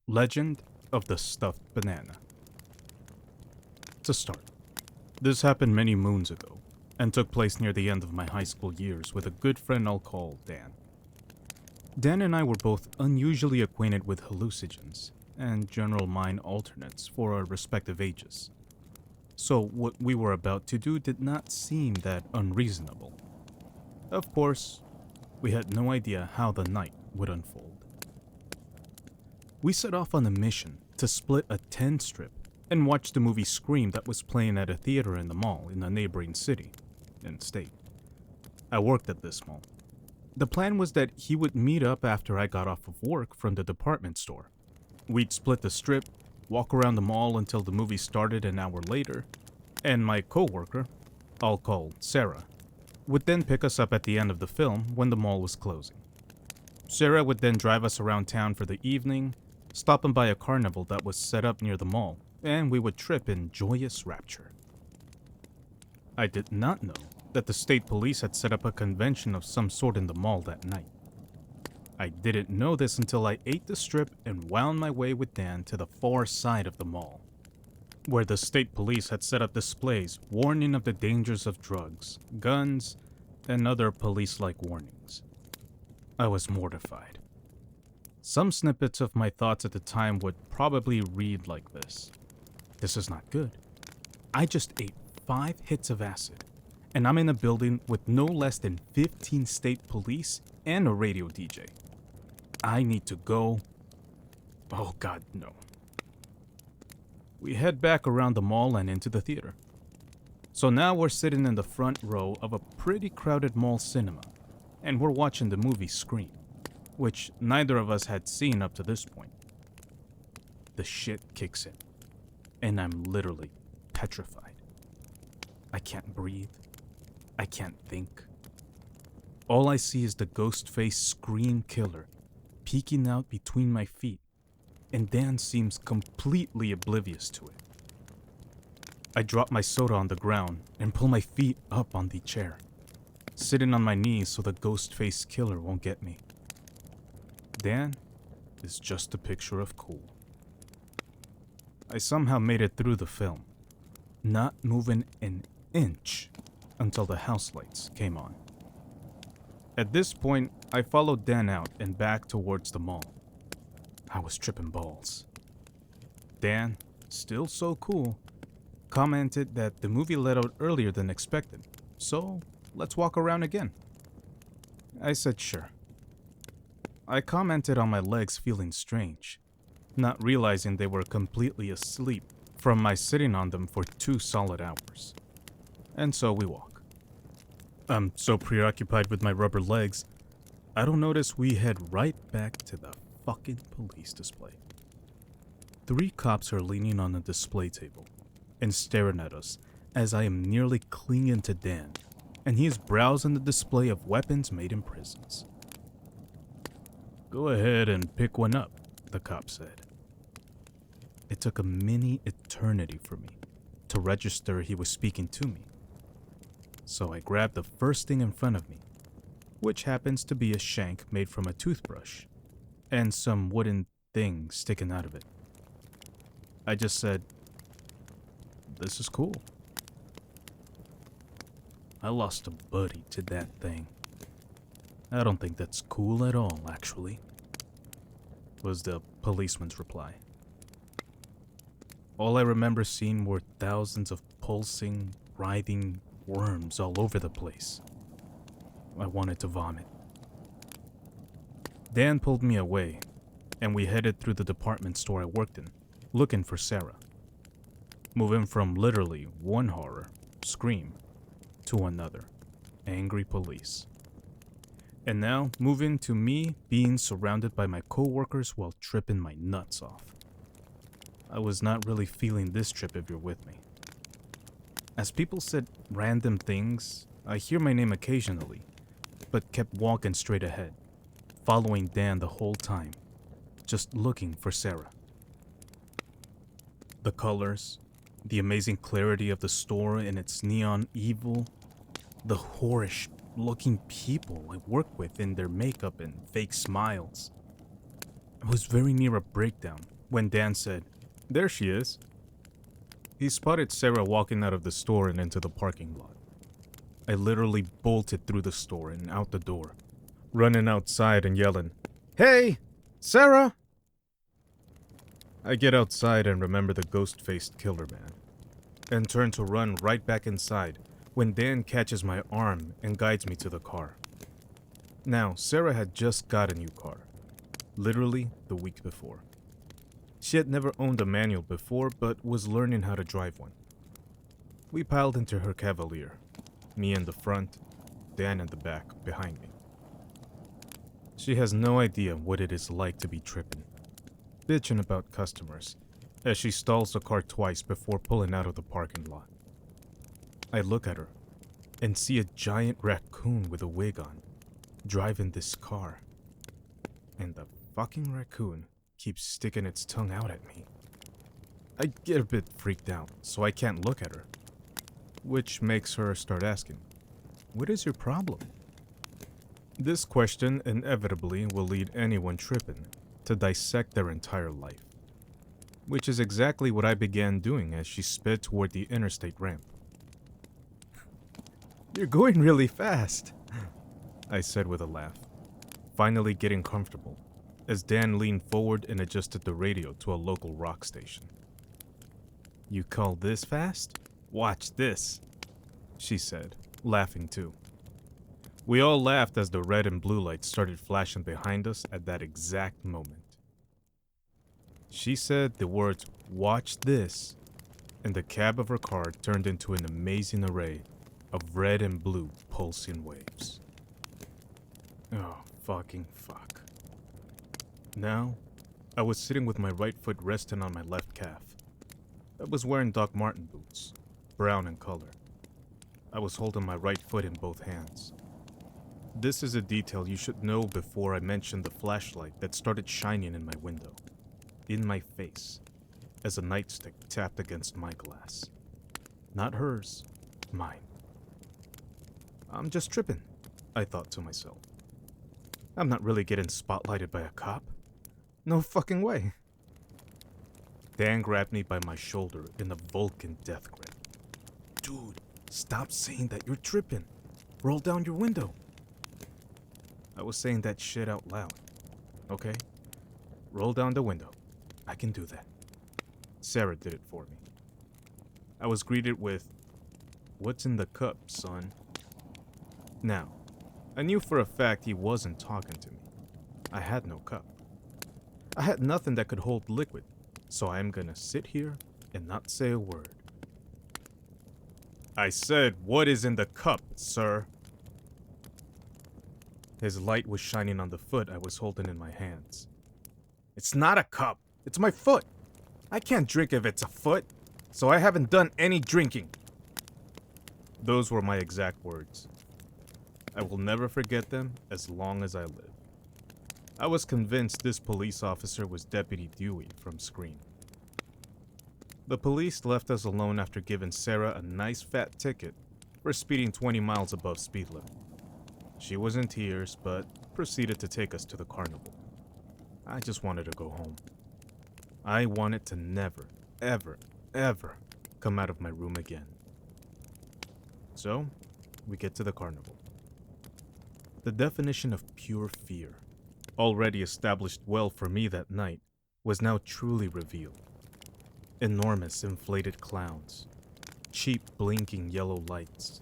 Legend of the Stuffed Banana. To start, this happened many moons ago, and took place near the end of my high school years with a good friend I'll call Dan. Dan and I were both unusually acquainted with hallucinogens and general mind alternates for our respective ages. So what we were about to do did not seem that unreasonable. Of course, we had no idea how the night would unfold. We set off on a mission to split a 10 strip and watch the movie Scream that was playing at a theater in the mall in a neighboring city and state. I worked at this mall. The plan was that he would meet up after I got off of work from the department store. We'd split the strip, walk around the mall until the movie started an hour later, and my coworker, I'll call Sarah, would then pick us up at the end of the film when the mall was closing. Sarah would then drive us around town for the evening, stopping by a carnival that was set up near the mall, and we would trip in joyous rapture. I did not know that the state police had set up a convention of some sort in the mall that night. I didn't know this until I ate the strip and wound my way with Dan to the far side of the mall, where the state police had set up displays warning of the dangers of drugs, guns, and other police-like warnings. I was mortified. Some snippets of my thoughts at the time would probably read like this. This is not good. I just ate 5 hits of acid, and I'm in a building with no less than 15 state police and a radio DJ. I need to go. Oh God, no. We head back around the mall and into the theater. So now we're sitting in the front row of a pretty crowded mall cinema, and we're watching the movie Scream, which neither of us had seen up to this point. The shit kicks in, and I'm literally petrified. I can't breathe. I can't think. All I see is the ghost-faced Scream killer peeking out between my feet, and Dan seems completely oblivious to it. I drop my soda on the ground and pull my feet up on the chair, sitting on my knees so the ghost-faced killer won't get me. Dan is just a picture of cool. I somehow made it through the film, not moving an inch until the house lights came on. At this point, I followed Dan out and back towards the mall. I was tripping balls. Dan, still so cool, commented that the movie let out earlier than expected, so let's walk around again. I said sure. I commented on my legs feeling strange, not realizing they were completely asleep from my sitting on them for 2 solid hours. And so we walk. I'm so preoccupied with my rubber legs, I don't notice we head right back to the fucking police display. 3 cops are leaning on the display table and staring at us as I am nearly clinging to Dan, and he is browsing the display of weapons made in prisons. Go ahead and pick one up, the cop said. It took a mini eternity for me to register he was speaking to me. So I grabbed the first thing in front of me, which happens to be a shank made from a toothbrush and some wooden thing sticking out of it. I just said, "This is cool." I lost a buddy to that thing. I don't think that's cool at all, actually, was the policeman's reply. All I remember seeing were thousands of pulsing, writhing worms all over the place. I wanted to vomit. Dan pulled me away, and we headed through the department store I worked in, looking for Sarah. Moving from literally one horror, Scream, to another, angry police. And now moving to me being surrounded by my coworkers while tripping my nuts off. I was not really feeling this trip if you're with me. As people said random things, I hear my name occasionally, but kept walking straight ahead, following Dan the whole time, just looking for Sarah. The colors, the amazing clarity of the store and its neon evil, the whorish looking people I work with in their makeup and fake smiles. I was very near a breakdown when Dan said, "There she is." He spotted Sarah walking out of the store and into the parking lot. I literally bolted through the store and out the door, running outside and yelling, "Hey, Sarah!" I get outside and remember the ghost-faced killer man, and turn to run right back inside when Dan catches my arm and guides me to the car. Now, Sarah had just got a new car, literally the week before. She had never owned a manual before, but was learning how to drive one. We piled into her Cavalier, me in the front, Dan in the back, behind me. She has no idea what it is like to be tripping, bitching about customers, as she stalls the car twice before pulling out of the parking lot. I look at her, and see a giant raccoon with a wig on, driving this car. And the fucking raccoon keeps sticking its tongue out at me. I get a bit freaked out, so I can't look at her, which makes her start asking, "What is your problem?" This question inevitably will lead anyone tripping to dissect their entire life, which is exactly what I began doing as she sped toward the interstate ramp. "You're going really fast," I said with a laugh, finally getting comfortable, as Dan leaned forward and adjusted the radio to a local rock station. "You call this fast? Watch this," she said, laughing too. We all laughed as the red and blue lights started flashing behind us at that exact moment. She said the words, "Watch this," and the cab of her car turned into an amazing array of red and blue pulsing waves. Oh, fucking fuck. Now, I was sitting with my right foot resting on my left calf. I was wearing Doc Marten boots, brown in color. I was holding my right foot in both hands. This is a detail you should know before I mention the flashlight that started shining in my window, in my face, as a nightstick tapped against my glass. Not hers, mine. I'm just tripping, I thought to myself. I'm not really getting spotlighted by a cop. No fucking way. Dan grabbed me by my shoulder in a Vulcan death grip. "Dude, stop saying that you're tripping. Roll down your window." I was saying that shit out loud. Okay? Roll down the window. I can do that. Sarah did it for me. I was greeted with, "What's in the cup, son?" Now, I knew for a fact he wasn't talking to me. I had no cup. I had nothing that could hold liquid, so I am gonna sit here and not say a word. "I said, what is in the cup, sir?" His light was shining on the foot I was holding in my hands. "It's not a cup. It's my foot. I can't drink if it's a foot, so I haven't done any drinking." Those were my exact words. I will never forget them as long as I live. I was convinced this police officer was Deputy Dewey from Scream. The police left us alone after giving Sarah a nice fat ticket for speeding 20 miles above speed limit. She was in tears, but proceeded to take us to the carnival. I just wanted to go home. I wanted to never, ever, ever come out of my room again. So, we get to the carnival. The definition of pure fear, already established well for me that night, was now truly revealed. Enormous inflated clowns, cheap blinking yellow lights,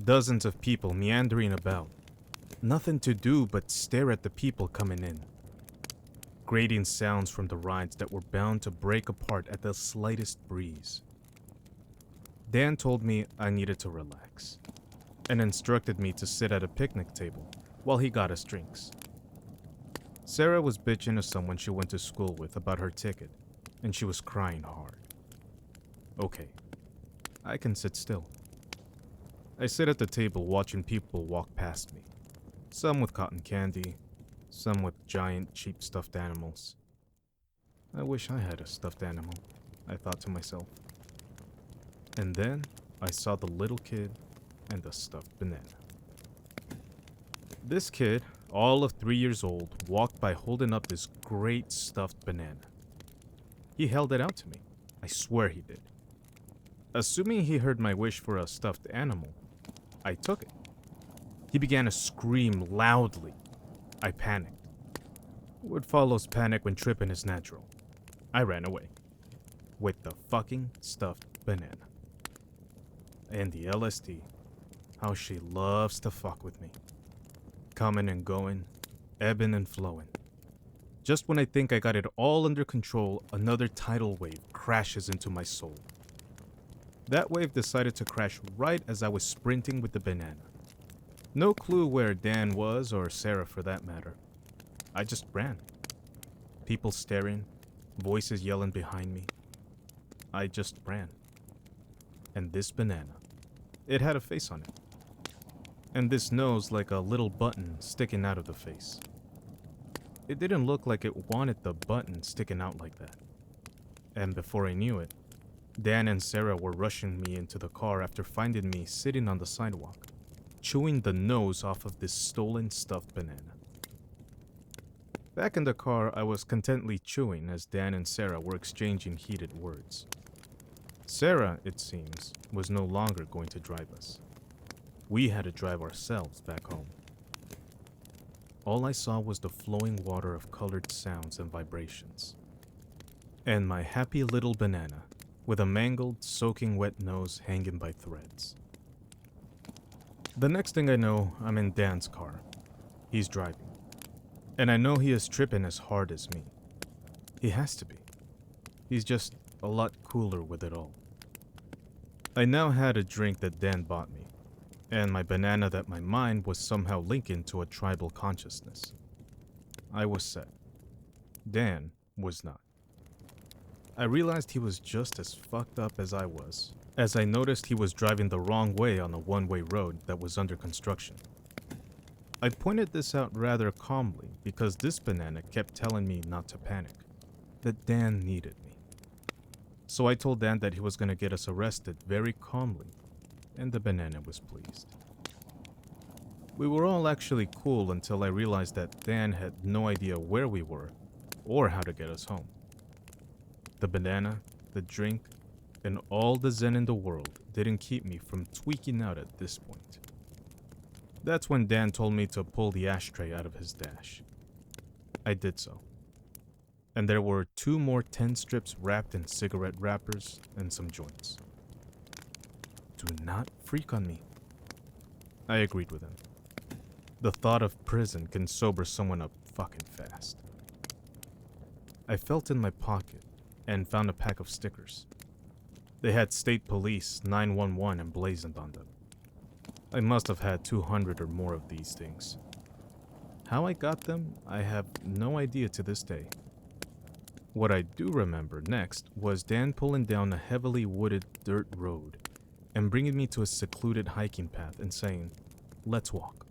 dozens of people meandering about, nothing to do but stare at the people coming in. Grating sounds from the rides that were bound to break apart at the slightest breeze. Dan told me I needed to relax, and instructed me to sit at a picnic table while he got us drinks. Sarah was bitching to someone she went to school with about her ticket, and she was crying hard. Okay, I can sit still. I sit at the table watching people walk past me, some with cotton candy, some with giant cheap stuffed animals. I wish I had a stuffed animal, I thought to myself. And then I saw the little kid and the stuffed banana. This kid, all of 3 years old, walked by holding up this great stuffed banana. He held it out to me. I swear he did. Assuming he heard my wish for a stuffed animal, I took it. He began to scream loudly. I panicked. What follows panic when tripping is natural. I ran away. With the fucking stuffed banana. And the LSD. How she loves to fuck with me. Coming and going, ebbing and flowing. Just when I think I got it all under control, another tidal wave crashes into my soul. That wave decided to crash right as I was sprinting with the banana. No clue where Dan was, or Sarah for that matter. I just ran. People staring, voices yelling behind me. I just ran. And this banana, it had a face on it. And this nose like a little button sticking out of the face. It didn't look like it wanted the button sticking out like that. And before I knew it, Dan and Sarah were rushing me into the car after finding me sitting on the sidewalk, chewing the nose off of this stolen stuffed banana. Back in the car, I was contently chewing as Dan and Sarah were exchanging heated words. Sarah, it seems, was no longer going to drive us. We had to drive ourselves back home. All I saw was the flowing water of colored sounds and vibrations. And my happy little banana, with a mangled, soaking wet nose hanging by threads. The next thing I know, I'm in Dan's car. He's driving. And I know he is tripping as hard as me. He has to be. He's just a lot cooler with it all. I now had a drink that Dan bought me, and my banana that my mind was somehow linking to a tribal consciousness. I was set. Dan was not. I realized he was just as fucked up as I was, as I noticed he was driving the wrong way on a one-way road that was under construction. I pointed this out rather calmly because this banana kept telling me not to panic, that Dan needed me. So I told Dan that he was going to get us arrested very calmly, and the banana was pleased. We were all actually cool until I realized that Dan had no idea where we were or how to get us home. The banana, the drink, and all the zen in the world didn't keep me from tweaking out at this point. That's when Dan told me to pull the ashtray out of his dash. I did so. And there were 2 more 10 strips wrapped in cigarette wrappers and some joints. Do not freak on me. I agreed with him. The thought of prison can sober someone up fucking fast. I felt in my pocket and found a pack of stickers. They had State Police 911 emblazoned on them. I must have had 200 or more of these things. How I got them, I have no idea to this day. What I do remember next was Dan pulling down a heavily wooded dirt road and bringing me to a secluded hiking path and saying, "Let's walk,"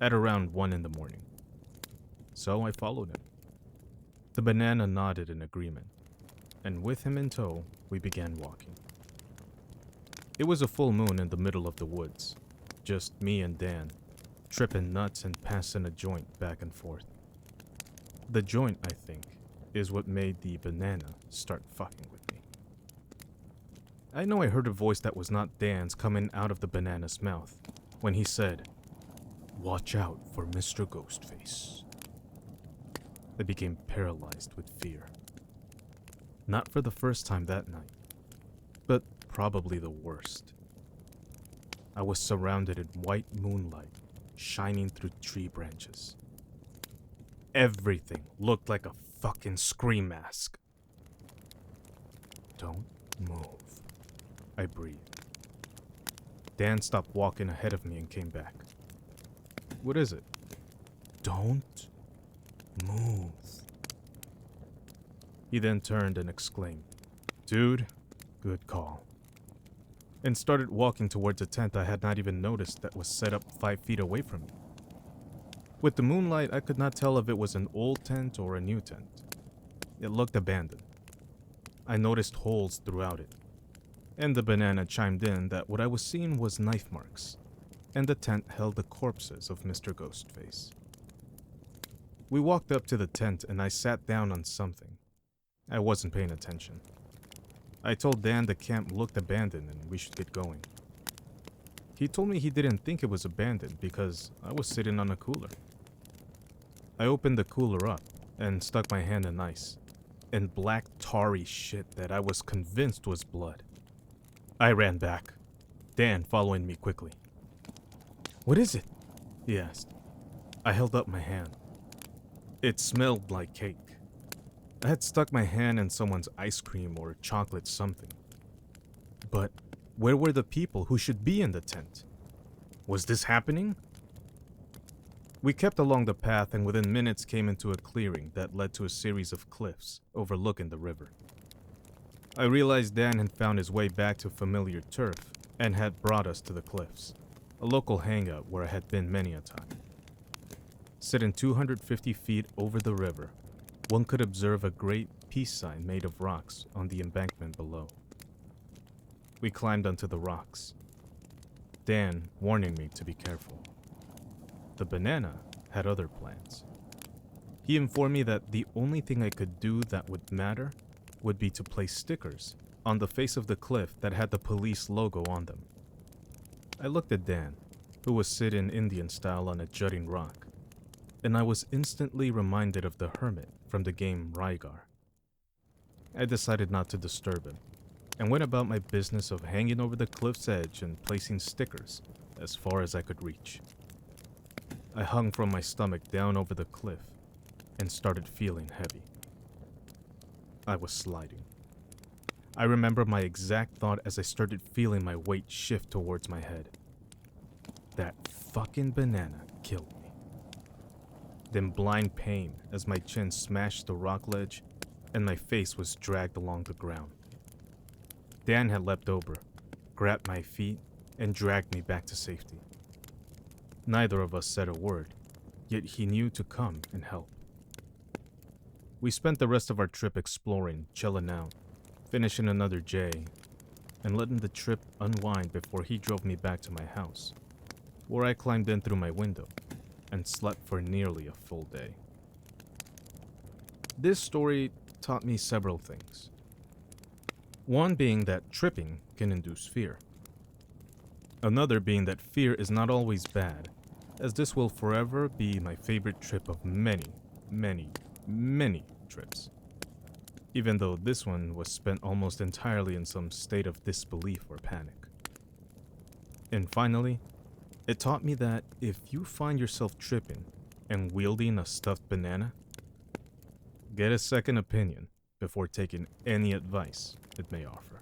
at around 1 in the morning. So I followed him. The banana nodded in agreement, and with him in tow, we began walking. It was a full moon in the middle of the woods, just me and Dan, tripping nuts and passing a joint back and forth. The joint, I think, is what made the banana start fucking with me. I know I heard a voice that was not Dan's coming out of the banana's mouth when he said, "Watch out for Mr. Ghostface." I became paralyzed with fear. Not for the first time that night, but probably the worst. I was surrounded in white moonlight, shining through tree branches. Everything looked like a fucking scream mask. "Don't move," I breathed. Dan stopped walking ahead of me and came back. "What is it?" "Don't move." He then turned and exclaimed, "Dude, good call," and started walking towards a tent I had not even noticed that was set up 5 feet away from me. With the moonlight, I could not tell if it was an old tent or a new tent. It looked abandoned. I noticed holes throughout it, and the banana chimed in that what I was seeing was knife marks, and the tent held the corpses of Mr. Ghostface. We walked up to the tent and I sat down on something. I wasn't paying attention. I told Dan the camp looked abandoned and we should get going. He told me he didn't think it was abandoned because I was sitting on a cooler. I opened the cooler up and stuck my hand in ice, and black tarry shit that I was convinced was blood. I ran back, Dan following me quickly. "What is it?" he asked. I held up my hand. It smelled like cake. I had stuck my hand in someone's ice cream or chocolate something. But where were the people who should be in the tent? Was this happening? We kept along the path and within minutes came into a clearing that led to a series of cliffs overlooking the river. I realized Dan had found his way back to familiar turf and had brought us to the cliffs, a local hangout where I had been many a time. Sitting 250 feet over the river, one could observe a great peace sign made of rocks on the embankment below. We climbed onto the rocks, Dan warning me to be careful. The banana had other plans. He informed me that the only thing I could do that would matter would be to place stickers on the face of the cliff that had the police logo on them. I looked at Dan, who was sitting Indian style on a jutting rock, and I was instantly reminded of the hermit from the game Rygar. I decided not to disturb him, and went about my business of hanging over the cliff's edge and placing stickers as far as I could reach. I hung from my stomach down over the cliff and started feeling heavy. I was sliding. I remember my exact thought as I started feeling my weight shift towards my head. That fucking banana killed me. Then blind pain as my chin smashed the rock ledge and my face was dragged along the ground. Dan had leapt over, grabbed my feet, and dragged me back to safety. Neither of us said a word, yet he knew to come and help. We spent the rest of our trip exploring, chilling out, finishing another J, and letting the trip unwind before he drove me back to my house, where I climbed in through my window and slept for nearly a full day. This story taught me several things. One being that tripping can induce fear. Another being that fear is not always bad, as this will forever be my favorite trip of many, many, many trips. Even though this one was spent almost entirely in some state of disbelief or panic. And finally, it taught me that if you find yourself tripping and wielding a stuffed banana, get a second opinion before taking any advice it may offer.